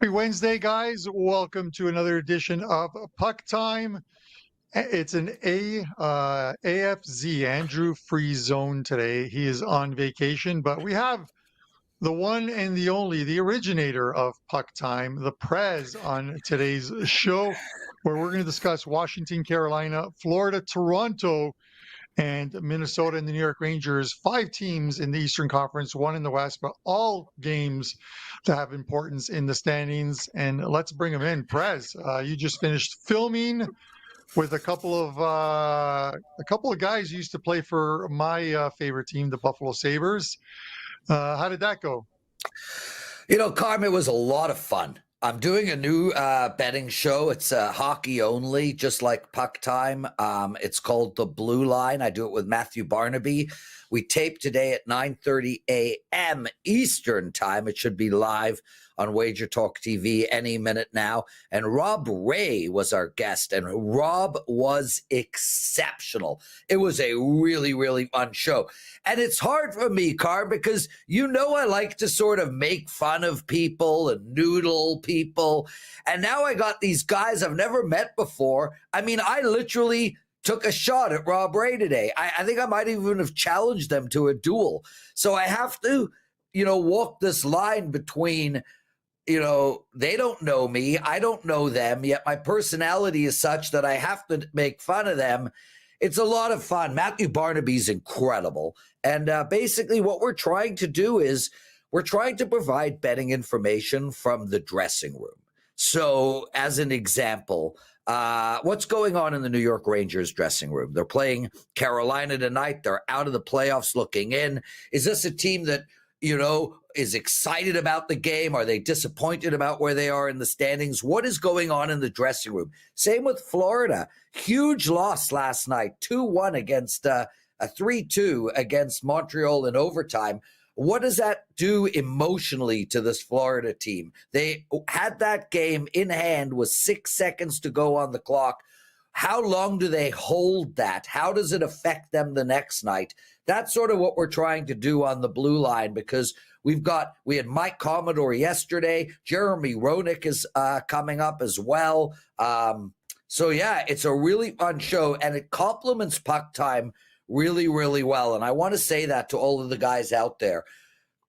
Happy Wednesday, guys. Welcome to another edition of Puck Time. It's an AFZ, Andrew Free Zone today. He is on vacation, but we have the one and the only, the originator of Puck Time, the Prez, on today's show, where we're going to discuss Washington, Carolina, Florida, Toronto, and Minnesota and the New York Rangers. 5 teams in the Eastern Conference, 1 in the West, but all games that have importance in the standings. And let's bring them in. Prez, you just finished filming with a couple of guys who used to play for my favorite team, the Buffalo Sabres. How did that go? Carm, it was a lot of fun. I'm doing a new betting show. It's hockey only, just like Puck Time. It's called The Blue Line. I do it with Matthew Barnaby. We tape today at 9:30 a.m. Eastern Time. It should be live on WagerTalk TV any minute now. And Rob Ray was our guest, and Rob was exceptional. It was a really, really fun show. And it's hard for me, Carr, because I like to sort of make fun of people and noodle people. And now I got these guys I've never met before. I mean, I literally took a shot at Rob Ray today. I think I might even have challenged them to a duel. So I have to, walk this line between, they don't know me, I don't know them, yet my personality is such that I have to make fun of them. It's a lot of fun. Matthew Barnaby's incredible. And basically what we're trying to do is we're trying to provide betting information from the dressing room. So as an example, what's going on in the New York Rangers dressing room? They're playing Carolina tonight. They're out of the playoffs looking in. Is this a team that, is excited about the game? Are they disappointed about where they are in the standings? What is going on in the dressing room? Same with Florida. Huge loss last night, 2-1 against a 3-2 against Montreal in overtime. What does that do emotionally to this Florida team? They had that game in hand with 6 seconds to go on the clock. How long do they hold that? How does it affect them the next night? That's sort of what we're trying to do on the Blue Line, because we had Mike Commodore yesterday. Jeremy Roenick is coming up as well. So yeah, it's a really fun show, and it complements Puck Time really, really well. And I want to say that to all of the guys out there.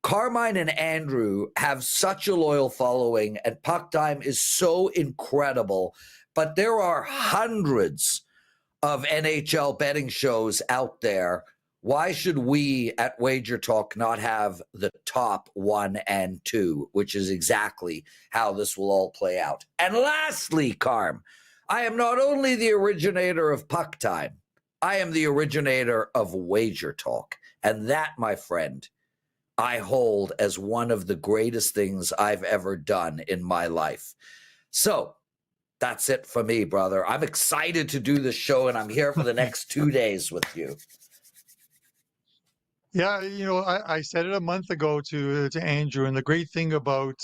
Carmine and Andrew have such a loyal following, and Puck Time is so incredible. But there are hundreds of NHL betting shows out there. Why should we at WagerTalk not have the top 1 and 2, which is exactly how this will all play out? And lastly, Carm, I am not only the originator of Puck Time, I am the originator of WagerTalk. And that, my friend, I hold as one of the greatest things I've ever done in my life. So that's it for me, brother. I'm excited to do this show, and I'm here for the next 2 days with you. Yeah, I said it a month ago to Andrew, and the great thing about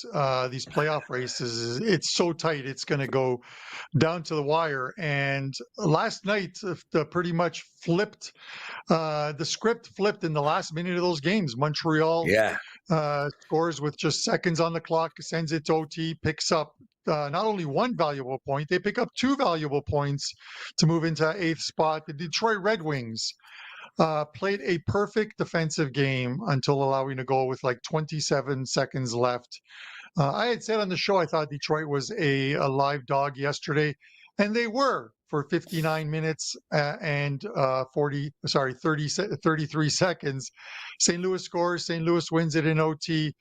these playoff races is it's so tight. It's going to go down to the wire. And last night, pretty much flipped. The script flipped in the last minute of those games. Montreal scores with just seconds on the clock, sends it to OT, picks up not only 1 valuable point, they pick up 2 valuable points to move into 8th spot. The Detroit Red Wings played a perfect defensive game until allowing a goal with like 27 seconds left. I had said on the show I thought Detroit was a live dog yesterday, and they were for 59 minutes and 33 seconds. St. Louis scores. St. Louis wins it in OT.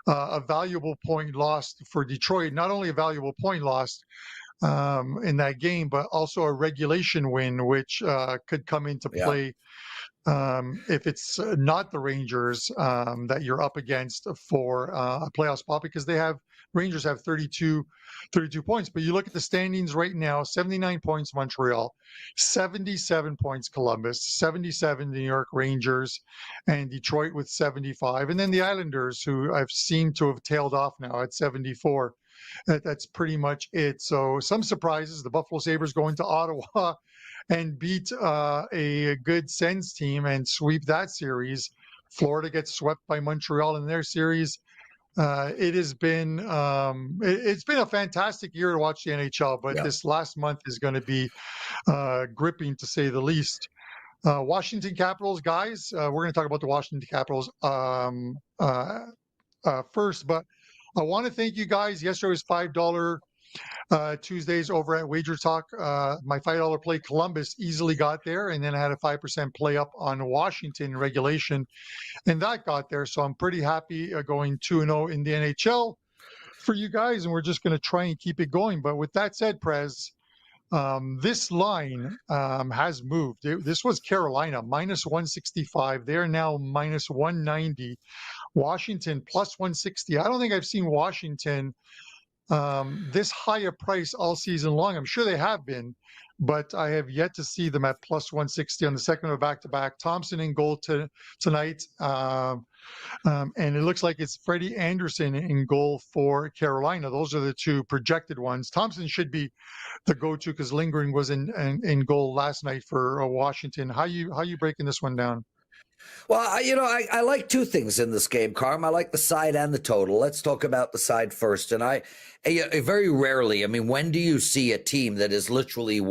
A valuable point lost for Detroit. Not only a valuable point lost in that game, but also a regulation win, which could come into play if it's not the Rangers that you're up against for a playoff spot, because Rangers have 32 points. But you look at the standings right now: 79 points Montreal, 77 points Columbus, 77 New York Rangers, and Detroit with 75. And then the Islanders, who I've seen to have tailed off now at 74. That's pretty much it. So some surprises: the Buffalo Sabres going to Ottawa and beat a good Sens team and sweep that series. Florida gets swept by Montreal in their series. It has been it's been a fantastic year to watch the NHL, but Yeah. this last month is going to be gripping to say the least. Washington Capitals, guys. We're going to talk about the Washington Capitals first, but I want to thank you guys. Yesterday was $5 Tuesdays over at WagerTalk. My $5 play Columbus easily got there, and then I had a 5% play up on Washington in regulation, and that got there. So I'm pretty happy going 2-0 in the NHL for you guys, and we're just going to try and keep it going. But with that said, Prez, this line has moved. This was Carolina minus 165. They're now minus 190. Washington plus 160. I don't think I've seen Washington this high a price all season long. I'm sure they have been, but I have yet to see them at plus 160 on the second of a back-to-back. Thompson in goal tonight. And it looks like it's Freddie Anderson in goal for Carolina. Those are the two projected ones. Thompson should be the go-to because Lindgren was in goal last night for Washington. How you breaking this one down? Well, I like two things in this game, Carm. I like the side and the total. Let's talk about the side first. And I very rarely, I mean, when do you see a team that is literally,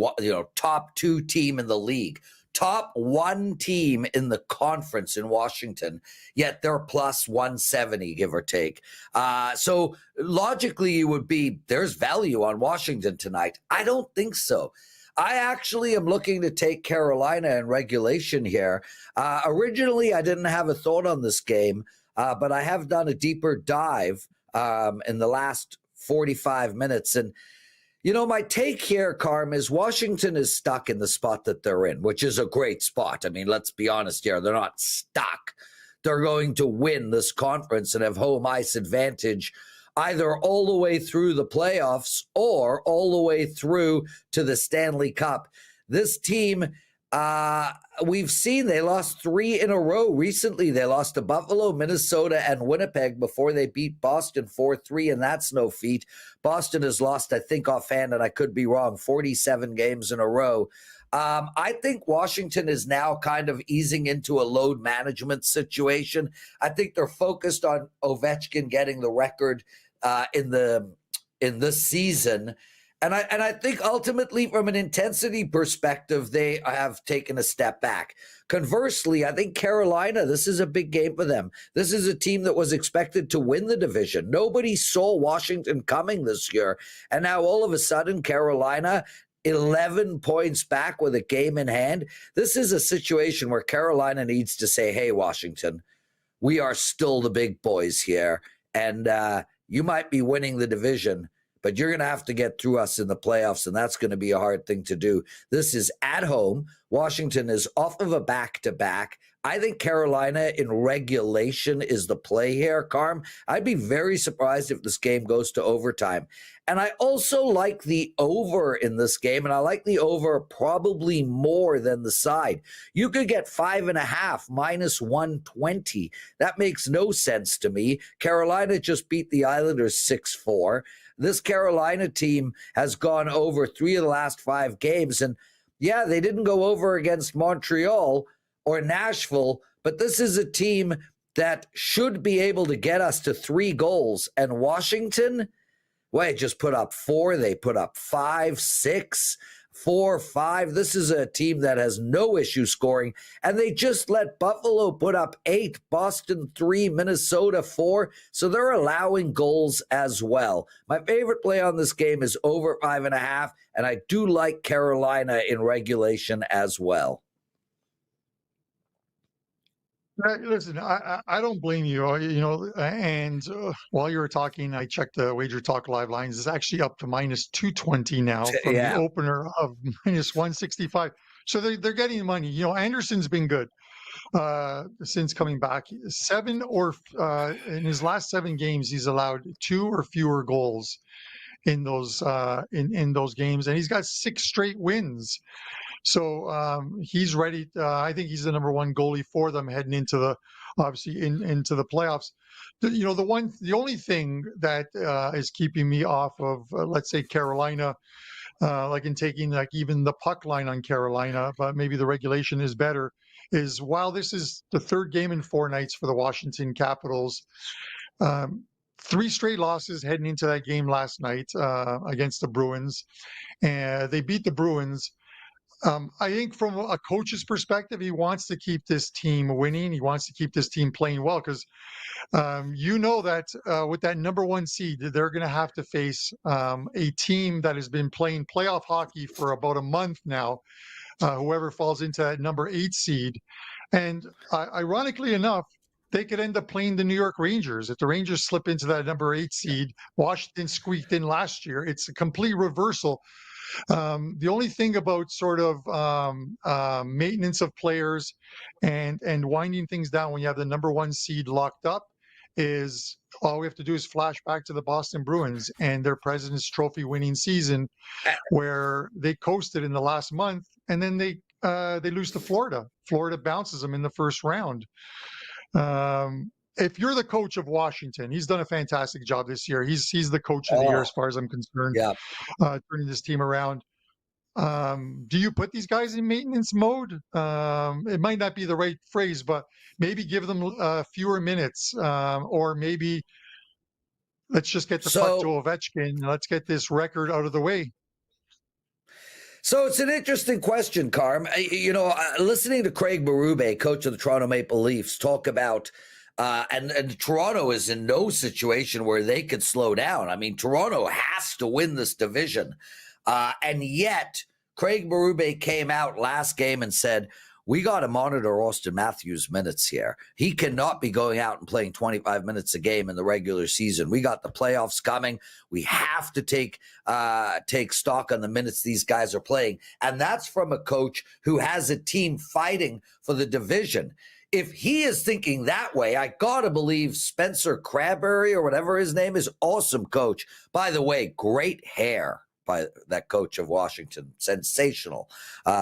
top 2 team in the league, top 1 team in the conference in Washington, yet they're plus 170, give or take. So logically, you would be, there's value on Washington tonight. I don't think so. I actually am looking to take Carolina in regulation here. Originally, I didn't have a thought on this game, but I have done a deeper dive in the last 45 minutes. And, my take here, Carm, is Washington is stuck in the spot that they're in, which is a great spot. I mean, let's be honest here. They're not stuck. They're going to win this conference and have home ice advantage either all the way through the playoffs or all the way through to the Stanley Cup. This team, we've seen they lost 3 in a row recently. They lost to Buffalo, Minnesota, and Winnipeg before they beat Boston 4-3, and that's no feat. Boston has lost, I think offhand, and I could be wrong, 47 games in a row. I think Washington is now kind of easing into a load management situation. I think they're focused on Ovechkin getting the record in this season. And I think ultimately from an intensity perspective, they have taken a step back. Conversely, I think Carolina, this is a big game for them. This is a team that was expected to win the division. Nobody saw Washington coming this year. And now all of a sudden, Carolina, 11 points back with a game in hand. This is a situation where Carolina needs to say, hey, Washington, we are still the big boys here. And you might be winning the division, but you're going to have to get through us in the playoffs, and that's going to be a hard thing to do. This is at home. Washington is off of a back-to-back. I think Carolina in regulation is the play here, Carm. I'd be very surprised if this game goes to overtime. And I also like the over in this game, and I like the over probably more than the side. You could get 5.5 minus 120. That makes no sense to me. Carolina just beat the Islanders 6-4. This Carolina team has gone over 3 of the last 5 games, and yeah, they didn't go over against Montreal or Nashville, but this is a team that should be able to get us to 3 goals. And Washington, well, they just put up 4. They put up 5, 6, 4, 5. This is a team that has no issue scoring. And they just let Buffalo put up 8, Boston 3, Minnesota 4. So they're allowing goals as well. My favorite play on this game is over 5.5. And I do like Carolina in regulation as well. Listen, I don't blame you. And while you were talking, I checked the WagerTalk live lines. It's actually up to minus 220 now from the opener of minus 165. So they're getting money. Anderson's been good since coming back. In his last 7 games, he's allowed 2 or fewer goals in those in those games, and he's got 6 straight wins. So he's ready. I think he's the number 1 goalie for them heading into the into the playoffs. The only thing that is keeping me off of let's say Carolina, like in taking like even the puck line on Carolina, but maybe the regulation is better. Is while this is the 3rd game in 4 nights for the Washington Capitals. 3 straight losses heading into that game last night against the Bruins, and they beat the Bruins. I think from a coach's perspective, he wants to keep this team winning. He wants to keep this team playing well because that with that number 1 seed, they're going to have to face a team that has been playing playoff hockey for about a month now. Whoever falls into that number 8 seed, and ironically enough, they could end up playing the New York Rangers. If the Rangers slip into that number 8 seed, Washington squeaked in last year. It's a complete reversal. The only thing about sort of maintenance of players and winding things down when you have the number 1 seed locked up is all we have to do is flash back to the Boston Bruins and their President's Trophy winning season, where they coasted in the last month, and then they lose to Florida. Florida bounces them in the first round. If you're the coach of Washington, he's done a fantastic job this year. He's the coach of the year as far as I'm concerned. Yeah. Turning this team around. Do you put these guys in maintenance mode? It might not be the right phrase, but maybe give them fewer minutes, or maybe let's just get the puck to Ovechkin. And let's get this record out of the way. So it's an interesting question, Carm. Listening to Craig Berube, coach of the Toronto Maple Leafs, talk about and Toronto is in no situation where they could slow down. I mean, Toronto has to win this division. And yet, Craig Berube came out last game and said, we got to monitor Austin Matthews' minutes here. He cannot be going out and playing 25 minutes a game in the regular season. We got the playoffs coming. We have to take stock on the minutes these guys are playing. And that's from a coach who has a team fighting for the division. If he is thinking that way, I got to believe Spencer Crabberry or whatever his name is, awesome coach. By the way, great hair by that coach of Washington. Sensational.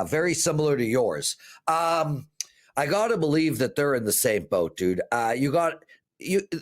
Very similar to yours. I got to believe that they're in the same boat, dude.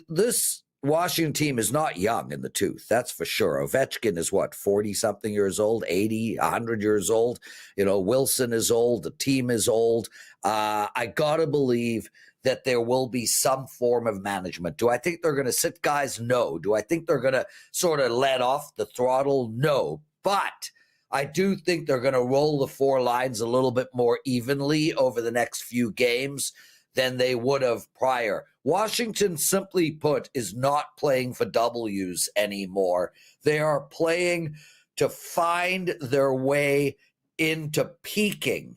This Washington team is not young in the tooth. That's for sure. Ovechkin is 40-something years old, 80, 100 years old. Wilson is old. The team is old. I got to believe that there will be some form of management. Do I think they're going to sit guys? No. Do I think they're going to sort of let off the throttle? No. But I do think they're going to roll the 4 lines a little bit more evenly over the next few games than they would have prior. Washington, simply put, is not playing for W's anymore. They are playing to find their way into peaking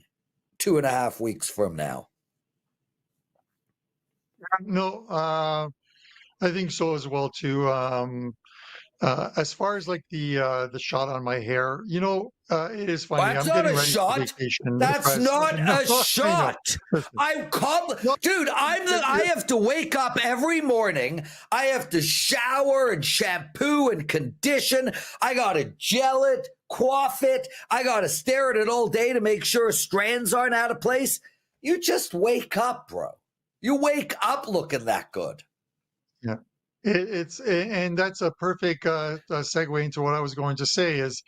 2.5 weeks from now. No, I think so as well too. As far as like the shot on my hair, it is funny. That's I'm not getting a ready shot. for vacation. That's not a shot. Dude, I have to wake up every morning. I have to shower and shampoo and condition. I got to gel it, coif it. I got to stare at it all day to make sure strands aren't out of place. You just wake up, bro. You wake up looking that good. Yeah. And that's a perfect segue into what I was going to say is,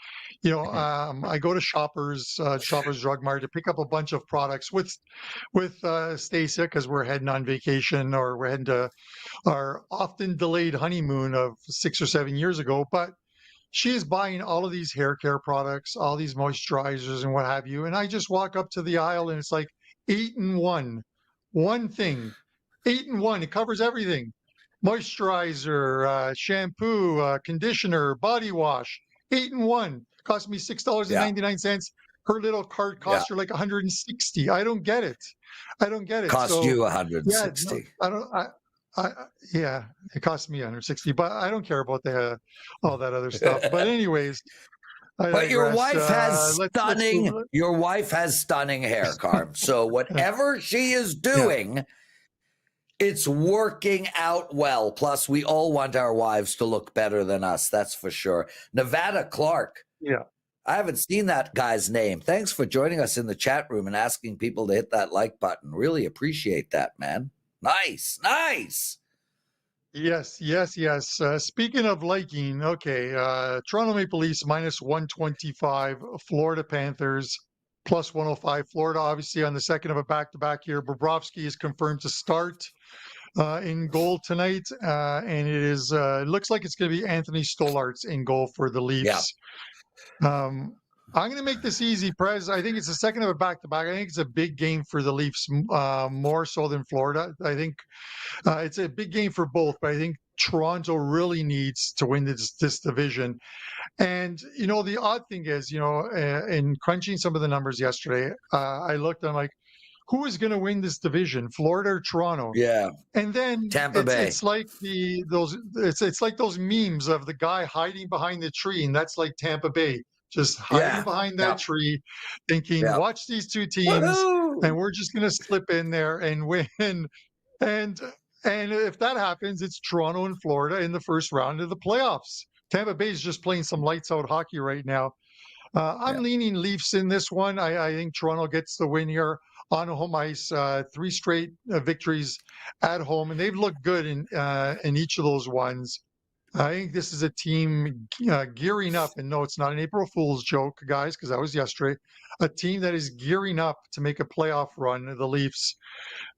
I go to Shoppers Drug Mart to pick up a bunch of products with Stacia because we're heading on vacation or we're heading to our often delayed honeymoon of 6 or 7 years ago. But she is buying all of these hair care products, all these moisturizers and what have you. And I just walk up to the aisle and it's like 8 in 1. One thing, 8 in 1. It covers everything. Moisturizer, shampoo, conditioner, body wash, 8 in 1. Cost me $6.99. Her little cart cost her like $160. I don't get it. Cost you $160. It cost me $160, but I don't care about all that other stuff. But anyways, but your wife has stunning hair, Carm. So whatever she is doing, it's working out well. Plus, we all want our wives to look better than us. That's for sure. Nevada Clark. Yeah. I haven't seen that guy's name. Thanks for joining us in the chat room and asking people to hit that like button. Really appreciate that, man. Nice. Yes. Speaking of liking, okay, Toronto Maple Leafs minus 125, Florida Panthers plus 105. Florida, obviously, on the second of a back-to-back here. Bobrovsky is confirmed to start. in goal tonight, and it looks like it's going to be Anthony Stolarz in goal for the Yeah. Leafs. I'm going to make this easy, Prez. I think it's the second of a back-to-back. I think it's a big game for the Leafs, more so than Florida. I think it's a big game for both, but I think Toronto really needs to win this division. And, the odd thing is, in crunching some of the numbers yesterday, I looked, I'm like, who is going to win this division, Florida or Toronto? Yeah. And then Tampa Bay. it's like it's like those memes of the guy hiding behind the tree, and that's like Tampa Bay, just hiding behind that tree, thinking, watch these two teams, Woo-hoo! and we're just going to slip in there and win. And if that happens, it's Toronto and Florida in the first round of the playoffs. Tampa Bay is just playing some lights out hockey right now. I'm leaning Leafs in this one. I think Toronto gets the win here on home ice. 3 straight victories at home, and they've looked good in each of those ones. I think this is a team gearing up, and no, it's not an April Fool's joke, guys, because that was yesterday. A team that is gearing up to make a playoff run, the Leafs.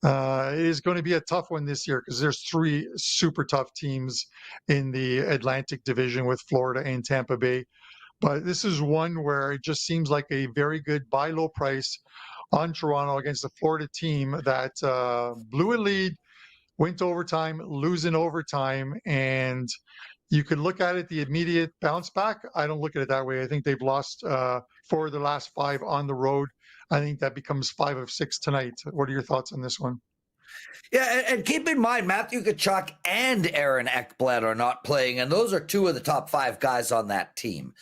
It is going to be a tough one this year because there's 3 super tough teams in the Atlantic Division with Florida and Tampa Bay. But this is one where it just seems like a very good buy low price on Toronto against a Florida team that blew a lead, went to overtime, losing overtime, and you could look at it, the immediate bounce back. I don't look at it that way. I think they've lost 4 of the last 5 on the road. I think that becomes 5 of 6 tonight. What are your thoughts on this one? Yeah, and keep in mind, Matthew Tkachuk and Aaron Ekblad are not playing, and those are 2 of the top 5 guys on that team.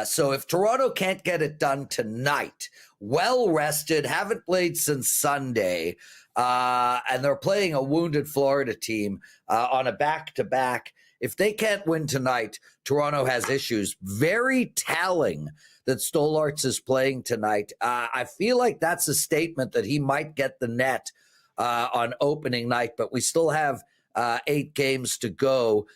So if Toronto can't get it done tonight, well rested, haven't played since Sunday, and they're playing a wounded Florida team on a back-to-back, if they can't win tonight, Toronto has issues. Very telling that Stolarz is playing tonight. I feel like that's a statement that he might get the net on opening night, but we still have 8 games to go.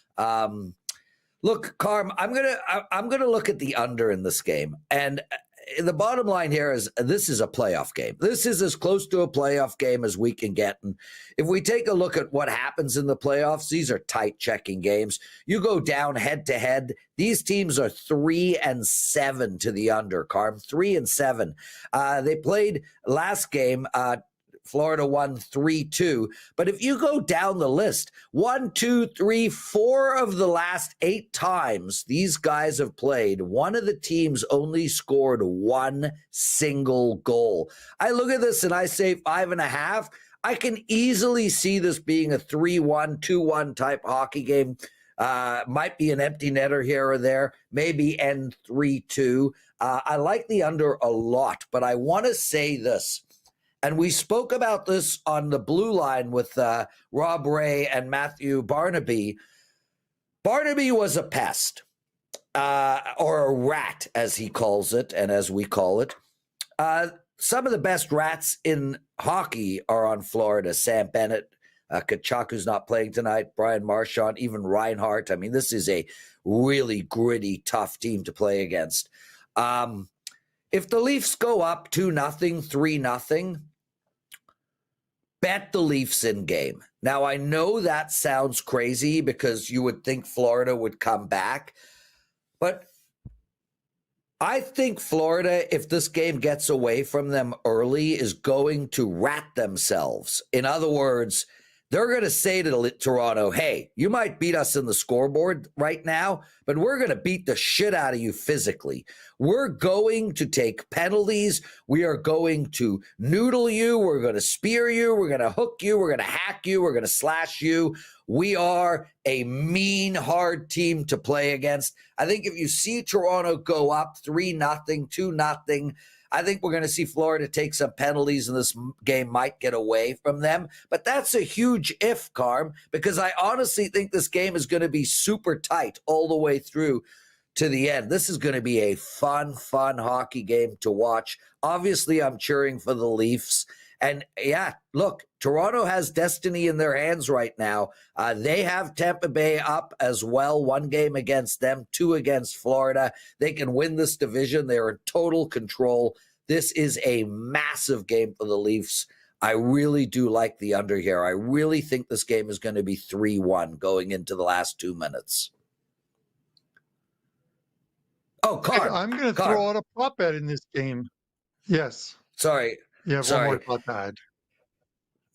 Look, Carm, I'm gonna look at the under in this game, and the bottom line here is this is a playoff game. This is as close to a playoff game as we can get. And if we take a look at what happens in the playoffs, these are tight checking games. You go down head to head. These teams are 3-7 to the under, Carm. 3-7. They played last game. Florida won 3-2. But if you go down the list, 1, 2, 3, 4 of the last 8 times these guys have played, one of the teams only scored 1 single goal. I look at this and I say 5.5. I can easily see this being a 3-1, 2-1 type hockey game. Might be an empty netter here or there, maybe end 3-2. I like the under a lot, but I want to say this. And we spoke about this on the blue line with Rob Ray and Barnaby. Barnaby was a pest, or a rat, as he calls it, and as we call it. Some of the best rats in hockey are on Florida. Sam Bennett, Tkachuk, who's not playing tonight, Brian Marchand, even Reinhart. I mean, this is a really gritty, tough team to play against. If the Leafs go up 2-0, 3-0, bet the Leafs in game. Now, I know that sounds crazy because you would think Florida would come back, but I think Florida, if this game gets away from them early, is going to rat themselves. In other words, they're going to say to Toronto, hey, you might beat us in the scoreboard right now, but we're going to beat the shit out of you physically. We're going to take penalties. We are going to noodle you. We're going to spear you. We're going to hook you. We're going to hack you. We're going to slash you. We are a mean, hard team to play against. I think if you see Toronto go up 3-0, 2-0, I think we're going to see Florida take some penalties and this game might get away from them. But that's a huge if, Carm, because I honestly think this game is going to be super tight all the way through to the end. This is going to be a fun hockey game to watch. Obviously, I'm cheering for the Leafs. And yeah, look, Toronto has destiny in their hands right now. They have Tampa Bay up as well. 1 game against them, 2 against Florida. They can win this division. They're in total control. This is a massive game for the Leafs. I really do like the under here. I really think this game is going to be 3-1 going into the last 2 minutes. Oh, Carm. I'm going to throw out a prop bet in this game. Yes. Sorry. You have one more thought to add.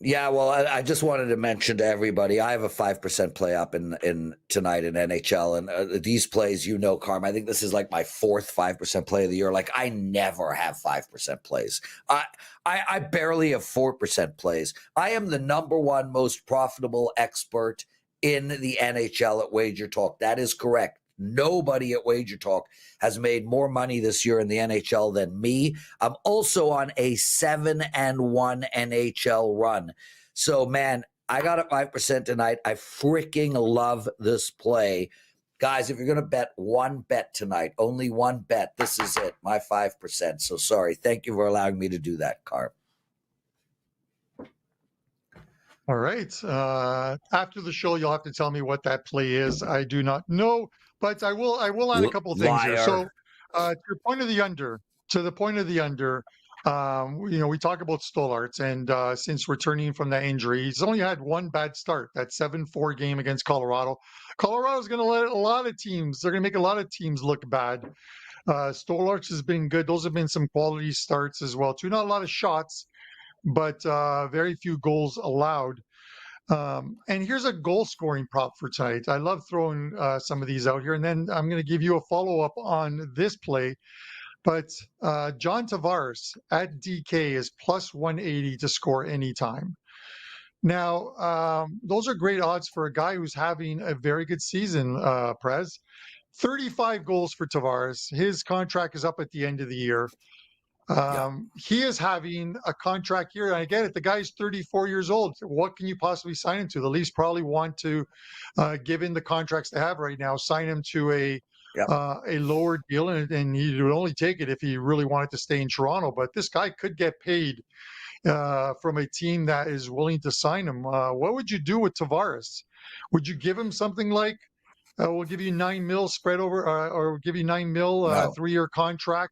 Yeah, well, I just wanted to mention to everybody, I have a 5% play up in tonight in NHL, and these plays, Carm, I think this is like my fourth 5% play of the year. Like, I never have 5% plays. I barely have 4% plays. I am the number one most profitable expert in the NHL at WagerTalk. That is correct. Nobody at WagerTalk has made more money this year in the NHL than me. I'm also on a 7-1 NHL run. So, man, I got a 5% tonight. I freaking love this play. Guys, if you're going to bet one bet tonight, only one bet, this is it, my 5%. So sorry. Thank you for allowing me to do that, Carm. All right. After the show, you'll have to tell me what that play is. I do not know. But I will add a couple of things here. So to the point of the under, we talk about Stolarz, and since returning from that injury, he's only had one bad start, that 7-4 game against Colorado. Colorado's going to let they're going to make a lot of teams look bad. Stolarz has been good. Those have been some quality starts as well, too. Not a lot of shots, but very few goals allowed. And here's a goal scoring prop for tonight. I love throwing some of these out here. And then I'm going to give you a follow-up on this play. But John Tavares at DK is plus 180 to score anytime. Now, those are great odds for a guy who's having a very good season, Prez. 35 goals for Tavares. His contract is up at the end of the year. He is having a contract here, and I get it. The guy's 34 years old. What can you possibly sign him to? The Leafs probably want to, given the contracts they have right now, sign him to a lower deal, and he would only take it if he really wanted to stay in Toronto. But this guy could get paid from a team that is willing to sign him. What would you do with Tavares? Would you give him something like, we'll give you $9 million spread over, or give you $9 million 3-year contract?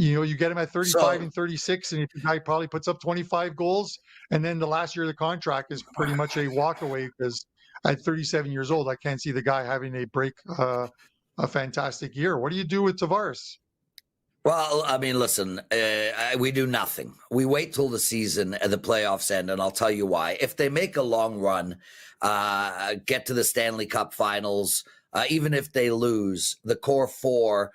You get him at 35 and 36, and if the guy probably puts up 25 goals, and then the last year of the contract is pretty much a walkaway, because at 37 years old, I can't see the guy having a fantastic year. What do you do with Tavares? Well, I mean, listen, we do nothing. We wait till the season and the playoffs end, and I'll tell you why. If they make a long run, get to the Stanley Cup Finals, even if they lose, the core four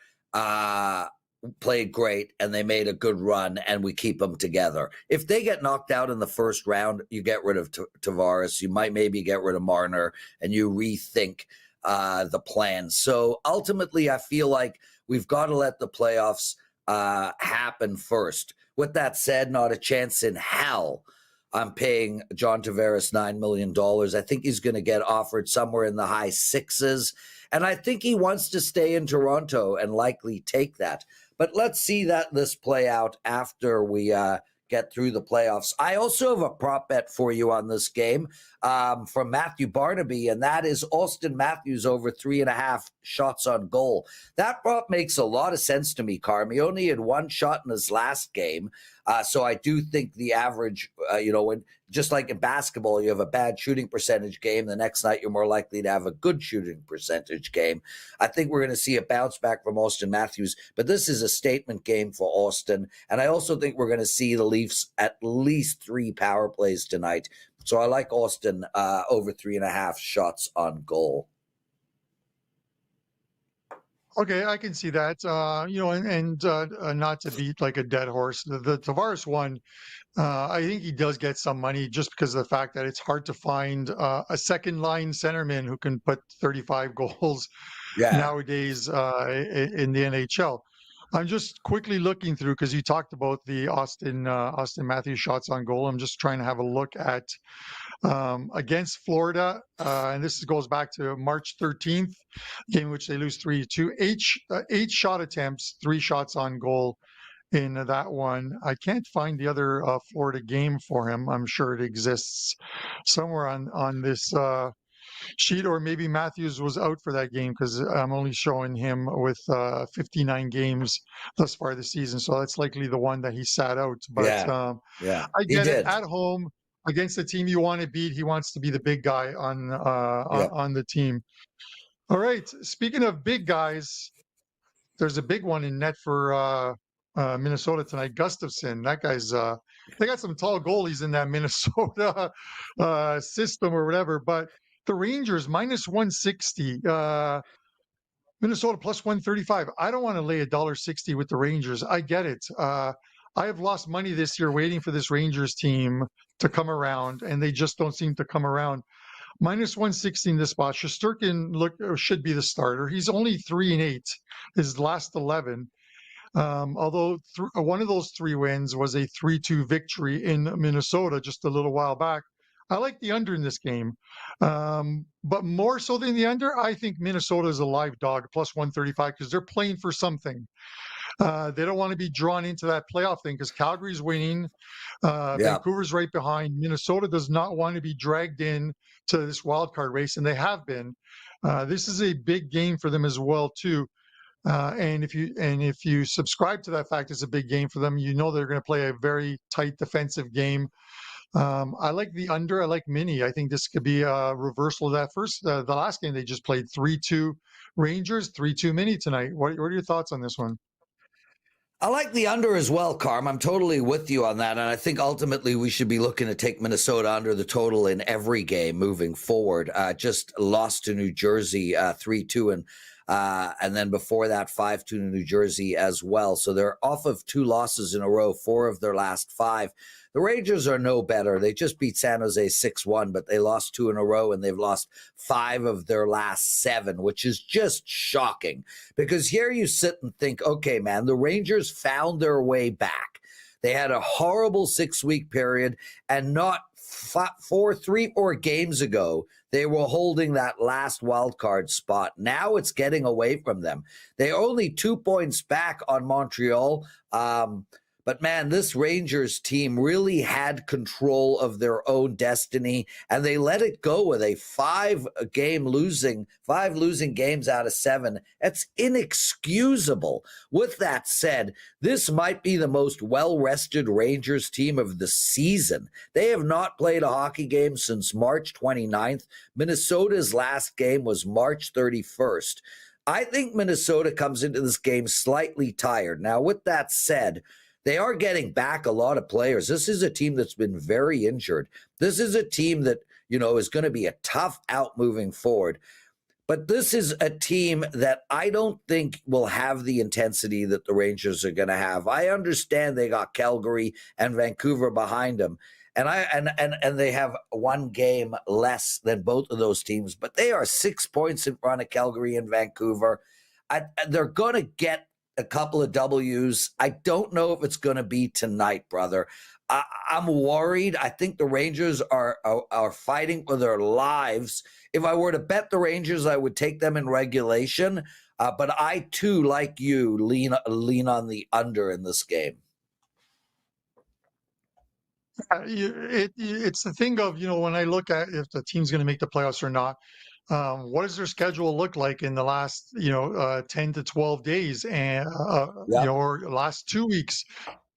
played great and they made a good run, and we keep them together. If they get knocked out in the first round, you get rid of Tavares. You might maybe get rid of Marner, and you rethink the plan. So ultimately, I feel like we've got to let the playoffs happen first. With that said, not a chance in hell I'm paying John Tavares $9 million. I think he's going to get offered somewhere in the high sixes. And I think he wants to stay in Toronto and likely take that. But let's see this play out after we get through the playoffs. I also have a prop bet for you on this game from Matthew Barnaby, and that is Austin Matthews over 3.5 shots on goal. That prop makes a lot of sense to me, Carm. He only had one shot in his last game. So I do think the average, when just like in basketball, you have a bad shooting percentage game. The next night, you're more likely to have a good shooting percentage game. I think we're going to see a bounce back from Austin Matthews, but this is a statement game for Austin. And I also think we're going to see the Leafs at least 3 power plays tonight. So I like Austin over 3.5 shots on goal. Okay, I can see that. And not to beat like a dead horse, the Tavares one, I think he does get some money just because of the fact that it's hard to find a second line centerman who can put 35 goals nowadays in the NHL. I'm just quickly looking through, because you talked about the Austin Matthews shots on goal. I'm just trying to have a look at against Florida, and this goes back to March 13th, game in which they lose 3-2. 8 shot attempts, 3 shots on goal in that one. I can't find the other Florida game for him. I'm sure it exists somewhere on this sheet, or maybe Matthews was out for that game because I'm only showing him with 59 games thus far this season. So that's likely the one that he sat out. But Yeah, yeah, I he get it. did. At home against the team you want to beat, he wants to be the big guy Yeah. on the team. All right. Speaking of big guys, there's a big one in net for Minnesota tonight. Gustafsson. That guy's. They got some tall goalies in that Minnesota system or whatever. But the Rangers minus 160. Minnesota plus 135. I don't want to lay $1.60 with the Rangers. I get it. I have lost money this year waiting for this Rangers team to come around, and they just don't seem to come around. Minus 160 in this spot. Shesterkin should be the starter. He's only 3-8 his last 11. Although one of those 3 wins was a 3-2 victory in Minnesota just a little while back. I like the under in this game. But more so than the under, I think Minnesota is a live dog, plus 135, because they're playing for something. They don't want to be drawn into that playoff thing because Calgary's winning. Yeah. Vancouver's right behind. Minnesota does not want to be dragged in to this wild card race, and they have been. This is a big game for them as well, too. And if you subscribe to that fact, it's a big game for them. You know they're going to play a very tight defensive game. I like the under. I like mini. I think this could be a reversal of that the last game they just played, 3-2 Rangers, 3-2 mini tonight. What are your thoughts on this one? I like the under as well, Carm. I'm totally with you on that. And I think ultimately we should be looking to take Minnesota under the total in every game moving forward. Just lost to New Jersey 3-2 and then before that 5-2 to New Jersey as well. So they're off of 2 losses in a row, 4 of their last 5. The Rangers are no better. They just beat San Jose 6-1, but they lost 2 in a row, and they've lost 5 of their last 7, which is just shocking. Because here you sit and think, okay, man, the Rangers found their way back. They had a horrible 6-week period, and not 3 or 4 games ago, they were holding that last wild card spot. Now it's getting away from them. They're only 2 points back on Montreal. But man, this Rangers team really had control of their own destiny, and they let it go with a 5 losing games out of 7. That's inexcusable. With that said, this might be the most well-rested Rangers team of the season. They have not played a hockey game since March 29th. Minnesota's last game was March 31st. I think Minnesota comes into this game slightly tired. Now, with that said, they are getting back a lot of players. This is a team that's been very injured. This is a team that, is going to be a tough out moving forward. But this is a team that I don't think will have the intensity that the Rangers are going to have. I understand they got Calgary and Vancouver behind them. And they have 1 game less than both of those teams, but they are 6 points in front of Calgary and Vancouver. They're going to get a couple of W's. I don't know if it's going to be tonight, brother. I'm worried. I think the Rangers are fighting for their lives. If I were to bet the Rangers, I would take them in regulation. But I, too, like you, lean on the under in this game. It's the thing of, when I look at if the team's going to make the playoffs or not, what does their schedule look like in the last 10 to 12 days and or last 2 weeks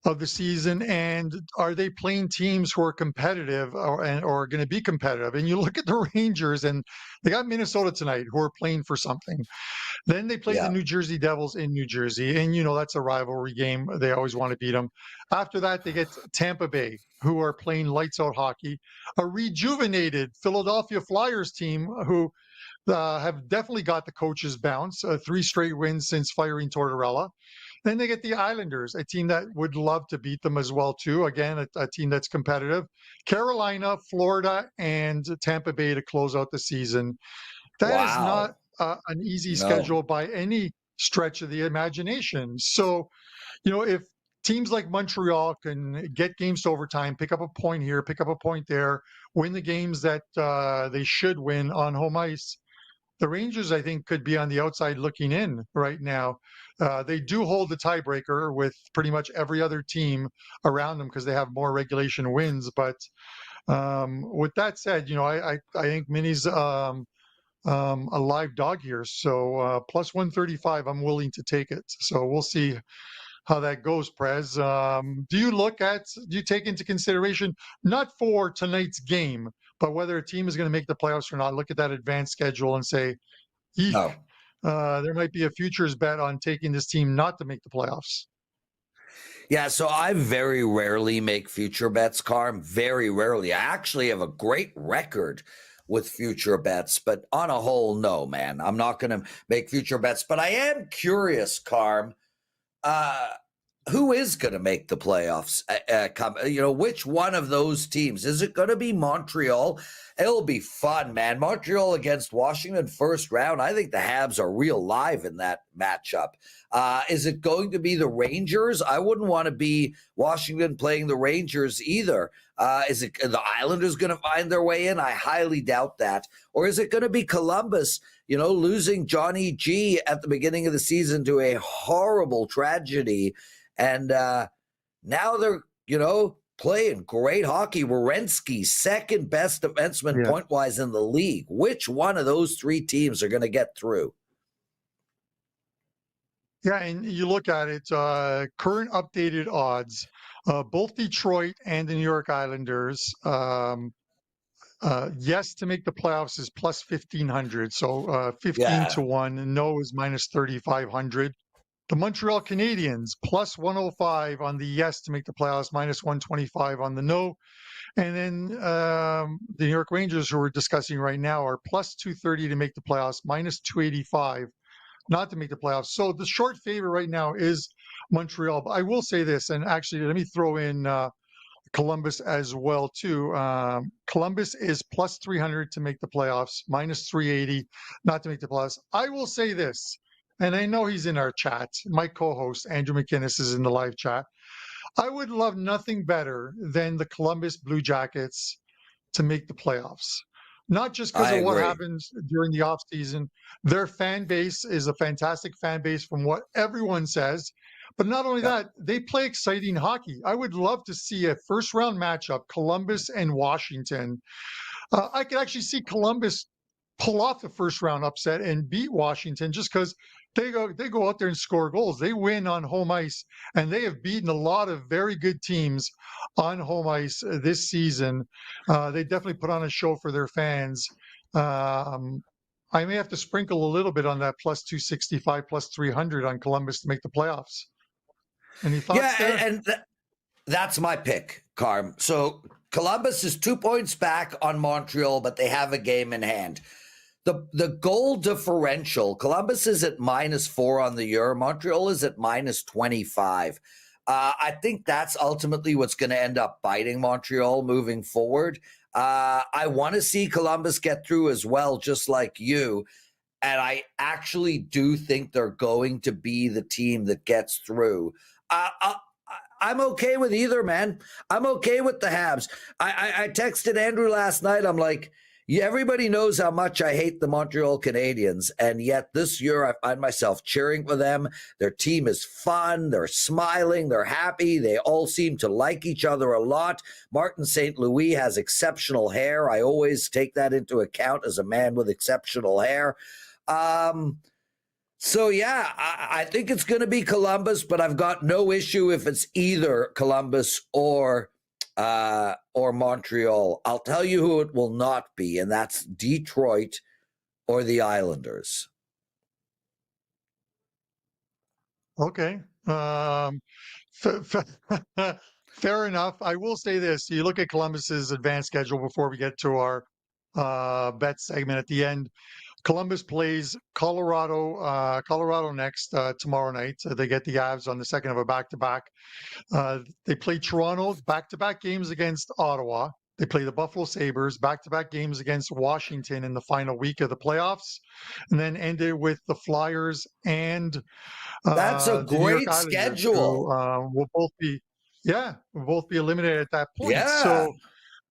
of the season, and are they playing teams who are competitive or going to be competitive? And you look at the Rangers, and they got Minnesota tonight, who are playing for something. Then they play the New Jersey Devils in New Jersey, and that's a rivalry game. They always want to beat them. After that, they get Tampa Bay, who are playing lights out hockey. A rejuvenated Philadelphia Flyers team who have definitely got the coach's bounce. 3 straight wins since firing Tortorella. Then they get the Islanders, a team that would love to beat them as well, too. Again, a team that's competitive. Carolina, Florida, and Tampa Bay to close out the season. That is not an easy schedule by any stretch of the imagination. So, if teams like Montreal can get games to overtime, pick up a point here, pick up a point there, win the games that they should win on home ice, the Rangers, I think, could be on the outside looking in right now. They do hold the tiebreaker with pretty much every other team around them because they have more regulation wins. But With that said, I think Minnie's a live dog here. So plus 135, I'm willing to take it. So we'll see how that goes, Prez. Do you take into consideration, not for tonight's game, but whether a team is going to make the playoffs or not? Look at that advanced schedule and say, eek, No. there might be a futures bet on taking this team not to make the playoffs. Yeah, so I very rarely make future bets, Carm. Very rarely. I actually have a great record with future bets, but on a whole, no, man. I'm not going to make future bets. But I am curious, Carm. Uh, who is going to make the playoffs? Which one of those teams? Is it going to be Montreal? It'll be fun, man. Montreal against Washington, first round. I think the Habs are real live in that matchup. Is it going to be the Rangers? I wouldn't want to be Washington playing the Rangers either. Is it the Islanders going to find their way in? I highly doubt that. Or is it going to be Columbus, losing Johnny G at the beginning of the season to a horrible tragedy? And now they're, playing great hockey. Werenski, second best defenseman point-wise in the league. Which one of those three teams are going to get through? Yeah, and you look at it, current updated odds, both Detroit and the New York Islanders, yes to make the playoffs is plus 1,500. So 15 to 1, and no is minus 3,500. The Montreal Canadiens, plus 105 on the yes to make the playoffs, minus 125 on the no. And then the New York Rangers, who we're discussing right now, are plus 230 to make the playoffs, minus 285 not to make the playoffs. So the short favorite right now is Montreal. But I will say this, and actually let me throw in Columbus as well too. Columbus is plus 300 to make the playoffs, minus 380 not to make the playoffs. I will say this, and I know he's in our chat. My co-host, Andrew McInnes, is in the live chat. I would love nothing better than the Columbus Blue Jackets to make the playoffs. Not just because of what happens during the offseason. Their fan base is a fantastic fan base from what everyone says. But not only that, they play exciting hockey. I would love to see a first-round matchup, Columbus and Washington. I could actually see Columbus pull off the first-round upset and beat Washington just because they go out there and score goals. They win on home ice, and they have beaten a lot of very good teams on home ice this season. They definitely put on a show for their fans. I may have to sprinkle a little bit on that plus 265, plus 300 on Columbus to make the playoffs. Any thoughts there? And that's my pick, Carm. So Columbus is 2 points back on Montreal, but they have a game in hand. The goal differential, Columbus is at -4 on the year. Montreal is at -25. I think that's ultimately what's going to end up biting Montreal moving forward. I want to see Columbus get through as well, just like you. And I actually do think they're going to be the team that gets through. I'm okay with either, man. I'm okay with the Habs. I texted Andrew last night. I'm like, everybody knows how much I hate the Montreal Canadiens, and yet this year I find myself cheering for them. Their team is fun. They're smiling. They're happy. They all seem to like each other a lot. Martin St. Louis has exceptional hair. I always take that into account as a man with exceptional hair. So, yeah, I think it's going to be Columbus, but I've got no issue if it's either Columbus or Montreal. I'll tell you who it will not be, and that's Detroit or the Islanders. Okay. Fair enough. I will say this. You look at Columbus's advanced schedule before we get to our bet segment at the end. Columbus plays Colorado next tomorrow night. They get the Avs on the second of a back-to-back. They play Toronto, back-to-back games against Ottawa. They play the Buffalo Sabres, back-to-back games against Washington in the final week of the playoffs, and then end it with the Flyers and that's a great schedule. We'll both be eliminated at that point. Yeah. So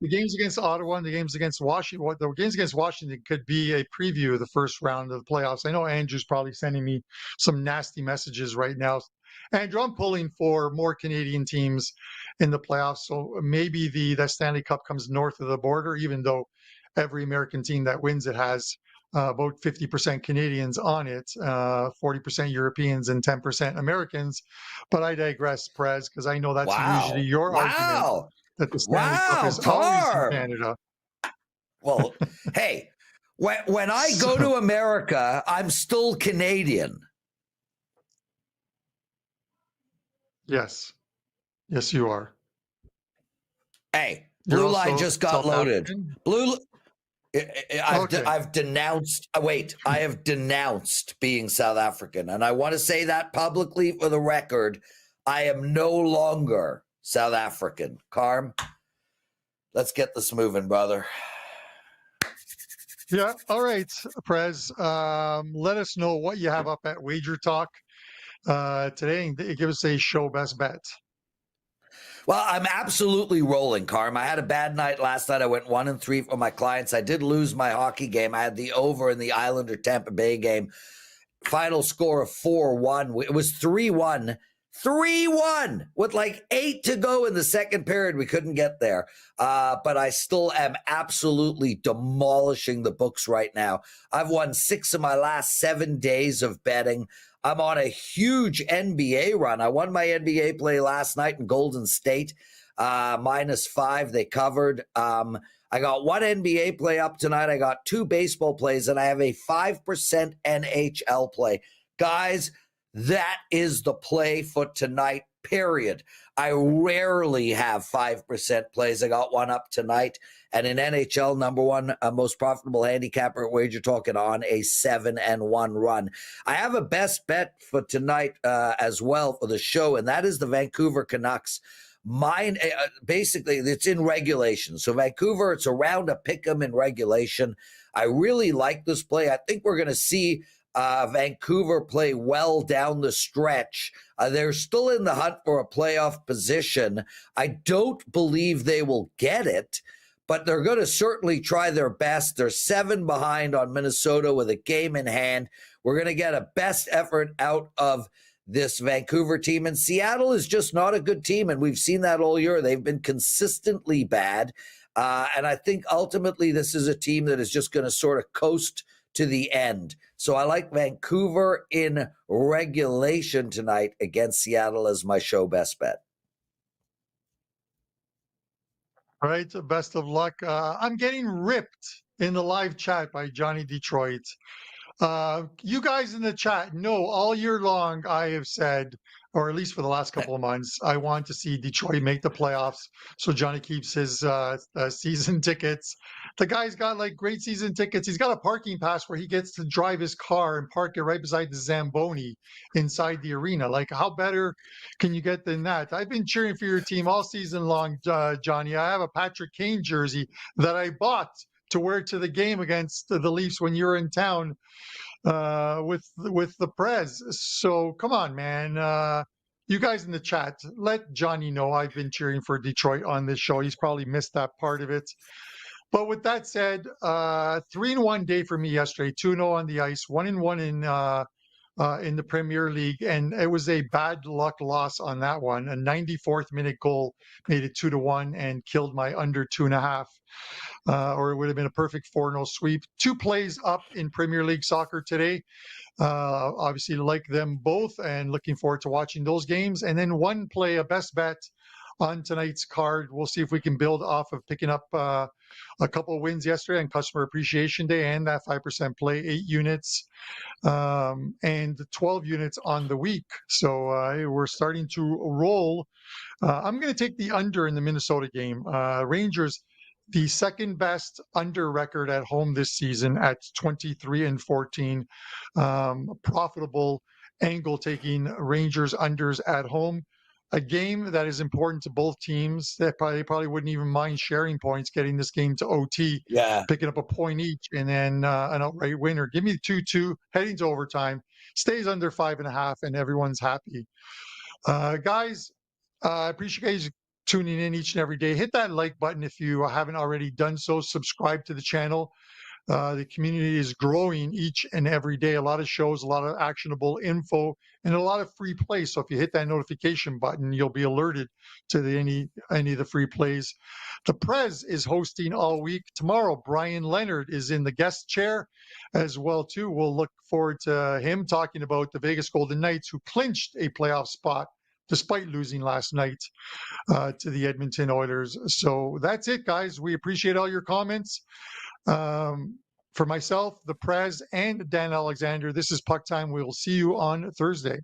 the games against Ottawa and the games against Washington, the games against Washington could be a preview of the first round of the playoffs. I know Andrew's probably sending me some nasty messages right now Andrew, I'm pulling for more Canadian teams in the playoffs. So maybe the Stanley Cup comes north of the border, even though every American team that wins it has about 50% Canadians on it, 40% Europeans, and 10% Americans. But I digress, Prez, because I know that's usually Wow. your argument Wow. that the Stanley Cup Wow, is always in Carm. Canada. Well, hey, when I go So, to America, I'm still Canadian. yes. Yes, you are. Hey, You're blue line also just got South loaded. African. Okay. I've denounced. Wait, I have denounced being South African, and I want to say that publicly for the record. I am no longer South African. Carm, let's get this moving, brother. Yeah. All right, Prez. Let us know what you have up at WagerTalk today, and give us a show best bet. Well, I'm absolutely rolling, Carm. I had a bad night last night. I went 1-3 for my clients. I did lose my hockey game. I had the over in the Islander Tampa Bay game. Final score of 4-1. It was 3-1. 3-1 with like 8 to go in the second period. We couldn't get there. But I still am absolutely demolishing the books right now. I've won 6 of my last 7 days of betting. I'm on a huge NBA run. I won my NBA play last night in Golden State, -5. They covered. I got one NBA play up tonight. I got 2 baseball plays, and I have a 5% NHL play. Guys, that is the play for tonight, period. I rarely have 5% plays. I got one up tonight. And in NHL, number one most profitable handicapper at WagerTalk and on a 7-1 run. I have a best bet for tonight as well for the show, and that is the Vancouver Canucks. Mine, basically, it's in regulation. So Vancouver, it's around a pick 'em in regulation. I really like this play. I think we're going to see Vancouver play well down the stretch. They're still in the hunt for a playoff position. I don't believe they will get it, but they're going to certainly try their best. They're 7 behind on Minnesota with a game in hand. We're going to get a best effort out of this Vancouver team. And Seattle is just not a good team, and we've seen that all year. They've been consistently bad. And I think ultimately this is a team that is just going to sort of coast to the end. So I like Vancouver in regulation tonight against Seattle as my show best bet. All right. Best of luck. I'm getting ripped in the live chat by Johnny Detroit. You guys in the chat know all year long I have said, or at least for the last couple of months, I want to see Detroit make the playoffs so Johnny keeps his season tickets. The guy's got like great season tickets. He's got a parking pass where he gets to drive his car and park it right beside the Zamboni inside the arena. Like, how better can you get than that? I've been cheering for your team all season long, Johnny. I have a Patrick Kane jersey that I bought to wear to the game against the Leafs when you were in town with the Prez. So come on, man. You guys in the chat, let Johnny know I've been cheering for Detroit on this show. He's probably missed that part of it. But with that said, 3-1 day for me yesterday. 2-0 on the ice, 1-1 in the Premier League, and it was a bad luck loss on that one. A 94th minute goal made it 2-1 and killed my under 2.5. Or it would have been a perfect 4-0 sweep. 2 plays up in Premier League soccer today. Obviously, like them both, and looking forward to watching those games. And then 1 play, a best bet on tonight's card. We'll see if we can build off of picking up a couple of wins yesterday on Customer Appreciation Day and that 5% play, 8 units and 12 units on the week. So we're starting to roll. I'm going to take the under in the Minnesota game. Rangers, the second best under record at home this season at 23-14. Profitable angle taking Rangers unders at home. A game that is important to both teams. They probably wouldn't even mind sharing points, getting this game to OT, picking up a point each, and then an outright winner. Give me 2-2, heading to overtime, stays under 5.5, and everyone's happy. Guys, I appreciate you guys tuning in each and every day. Hit that like button if you haven't already done so. Subscribe to the channel. The community is growing each and every day. A lot of shows, a lot of actionable info, and a lot of free plays. So if you hit that notification button, you'll be alerted to any of the free plays. The Prez is hosting all week. Tomorrow, Brian Leonard is in the guest chair as well too. We'll look forward to him talking about the Vegas Golden Knights, who clinched a playoff spot despite losing last night to the Edmonton Oilers. So that's it, guys. We appreciate all your comments. For myself, the Prez, and Dan Alexander, this is Puck Time. We will see you on Thursday.